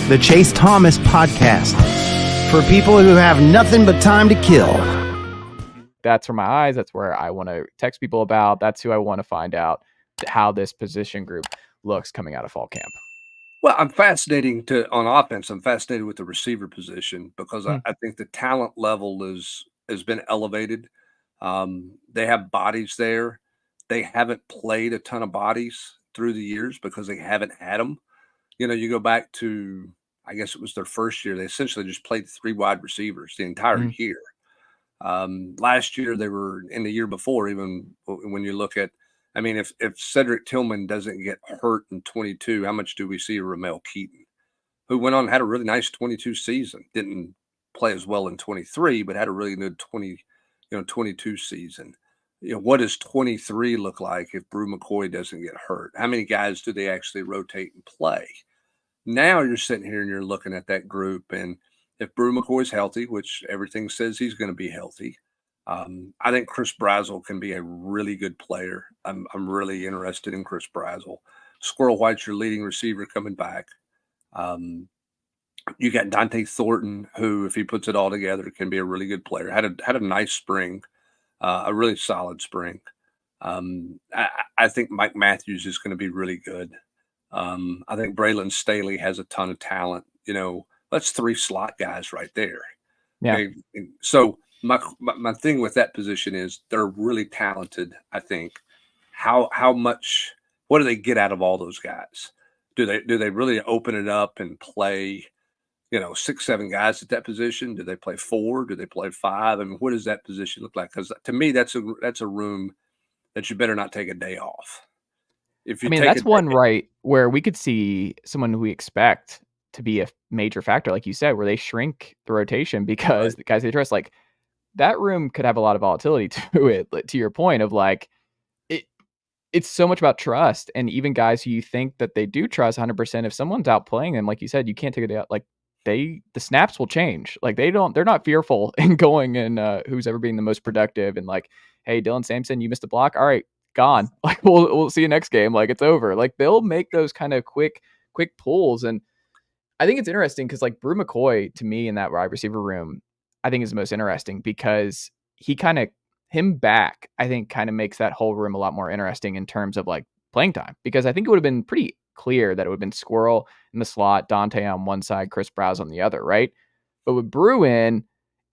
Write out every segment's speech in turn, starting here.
the Chase Thomas Podcast, for people who have nothing but time to kill. That's where my eyes, that's where I want to text people about. That's who I want to find out how this position group looks coming out of fall camp. Well, I'm fascinated on offense. I'm fascinated with the receiver position because I think the talent level has been elevated. They have bodies there. They haven't played a ton of bodies through the years because they haven't had them. You know, you go back to, I guess it was their first year. They essentially just played 3 wide receivers the entire year. Last year they were, in the year before, even when you look at, I mean, if Cedric Tillman doesn't get hurt in 22, how much do we see Ramel Keaton, who went on and had a really nice 22 season? Didn't play as well in 23, but had a really good 22 season. You know, what does 23 look like if Brew McCoy doesn't get hurt? How many guys do they actually rotate and play? Now you're sitting here and you're looking at that group, and if Brew McCoy's healthy, which everything says he's going to be healthy, I think Chris Brazzell can be a really good player. I'm really interested in Chris Brazzell. Squirrel White's your leading receiver coming back. You got Dante Thornton, who, if he puts it all together, can be a really good player. Had a nice spring, a really solid spring. I think Mike Matthews is going to be really good. I think Braylon Staley has a ton of talent. You know, that's 3 slot guys right there. Yeah. Okay? So my thing with that position is they're really talented. I think how much, what do they get out of all those guys? Do they really open it up and play, 6, 7 guys at that position? Do they play 4? Do they play 5? I mean, what does that position look like? Because to me, that's a room that you better not take a day off. If you that's one right where we could see someone who we expect to be a major factor, like you said, where they shrink the rotation because the guys they trust, like that room could have a lot of volatility to it. To your point of like, it's so much about trust, and even guys who you think that they do trust 100%, if someone's out playing them, like you said, you can't take it out. Like the snaps will change. Like they're not fearful in going and who's ever being the most productive and like, hey, Dylan Sampson, you missed a block. All right, gone. Like we'll see you next game. Like it's over. Like they'll make those kind of quick pulls. And I think it's interesting because like Brew McCoy to me in that wide receiver room, I think is the most interesting because him back, I think kind of makes that whole room a lot more interesting in terms of like playing time, because I think it would have been pretty clear that it would have been Squirrel in the slot, Dante on one side, Chris Browse on the other, right? But with Brew in,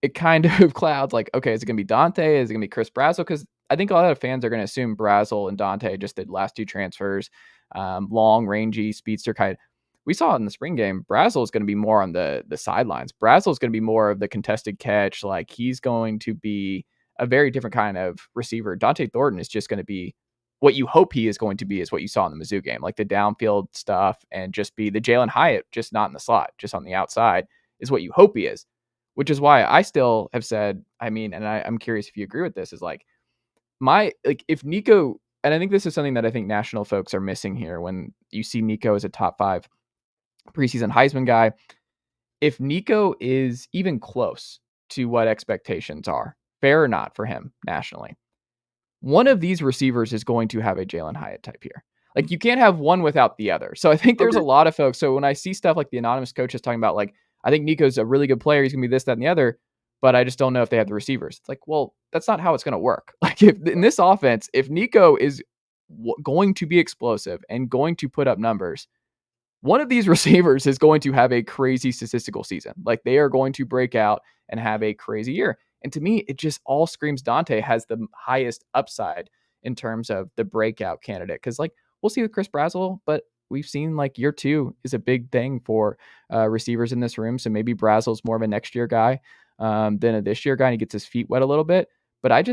it kind of clouds like, okay, is it going to be Dante? Is it going to be Chris Brazzell? Because I think a lot of fans are going to assume Brazzell and Dante just did last 2 transfers, long, rangy, speedster kind of. We saw it in the spring game. Brazzell is going to be more on the sidelines. Brazzell is going to be more of the contested catch. Like he's going to be a very different kind of receiver. Dante Thornton is just going to be what you hope he is going to be, is what you saw in the Mizzou game, like the downfield stuff and just be the Jalen Hyatt, just not in the slot, just on the outside is what you hope he is, which is why I still have said, I mean, and I'm curious if you agree with this, is like if Nico, and I think this is something that I think national folks are missing here when you see Nico as a top 5 preseason Heisman guy. If Nico is even close to what expectations are, fair or not for him nationally, one of these receivers is going to have a Jalen Hyatt type here. Like you can't have one without the other. So I think there's a lot of folks. So when I see stuff like the anonymous coaches talking about like, I think Nico's a really good player, he's going to be this, that, and the other, but I just don't know if they have the receivers. It's like, well, that's not how it's going to work. Like if in this offense, if Nico is going to be explosive and going to put up numbers, one of these receivers is going to have a crazy statistical season. Like they are going to break out and have a crazy year. And to me, it just all screams Dante has the highest upside in terms of the breakout candidate. Because like we'll see with Chris Brazzell, but we've seen like year 2 is a big thing for receivers in this room. So maybe Brazzell's more of a next year guy than a this year guy, and he gets his feet wet a little bit. But I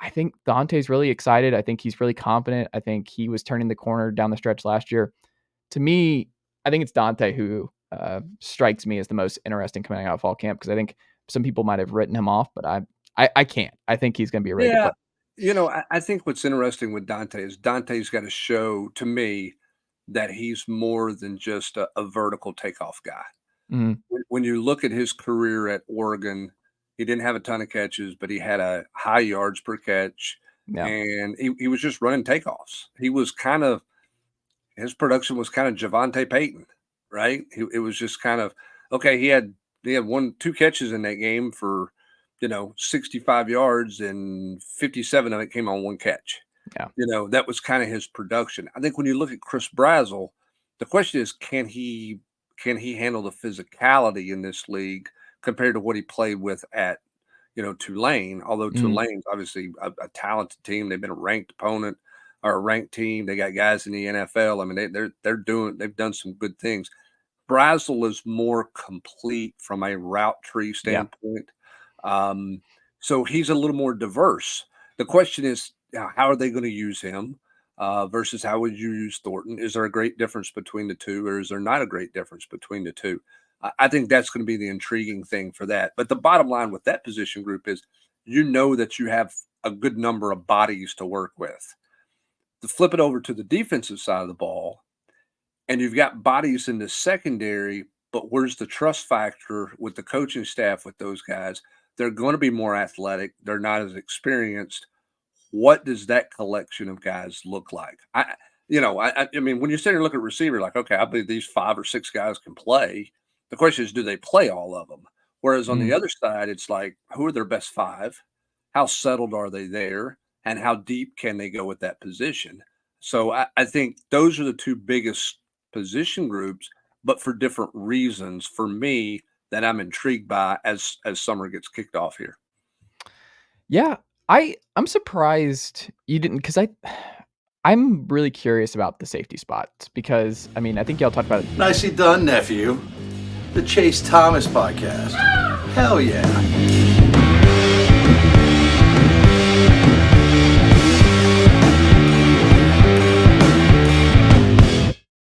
think Dante's really excited. I think he's really confident. I think he was turning the corner down the stretch last year. To me, I think it's Dante who strikes me as the most interesting coming out of fall camp, because I think some people might have written him off, but I can't. I think he's going to be a really good player. I think what's interesting with Dante is Dante's got to show to me that he's more than just a vertical takeoff guy. Mm-hmm. When you look at his career at Oregon, he didn't have a ton of catches, but he had a high yards per catch, and he was just running takeoffs. He was his production was kind of Javonte Payton, right? It was just kind of, okay, he had 2 catches in that game for, 65 yards, and 57 of it came on 1 catch. Yeah. That was kind of his production. I think when you look at Chris Brazzell, the question is, can he handle the physicality in this league compared to what he played with at, Tulane? Although Tulane's obviously a talented team. They've been a ranked opponent or a ranked team. They got guys in the NFL. I mean, they've done some good things. Brazzell is more complete from a route tree standpoint. So he's a little more diverse. The question is, how are they going to use him versus how would you use Thornton? Is there a great difference between the two, or is there not a great difference between the two? I think that's going to be the intriguing thing for that. But the bottom line with that position group is, that you have a good number of bodies to work with. To flip it over to the defensive side of the ball, and you've got bodies in the secondary, but where's the trust factor with the coaching staff with those guys? They're going to be more athletic. They're not as experienced. What does that collection of guys look like? I mean, when you sit here and look at receiver, like, okay, I believe these 5 or 6 guys can play. The question is, do they play all of them? Whereas on the other side, it's like, who are their best 5? How settled are they there? And how deep can they go with that position? So I think those are the 2 biggest position groups, but for different reasons for me that I'm intrigued by as summer gets kicked off here. Yeah, I'm surprised you didn't, because I'm really curious about the safety spots, because I mean, I think y'all talked about it. Nicely done, nephew. The Chase Thomas podcast. Hell yeah.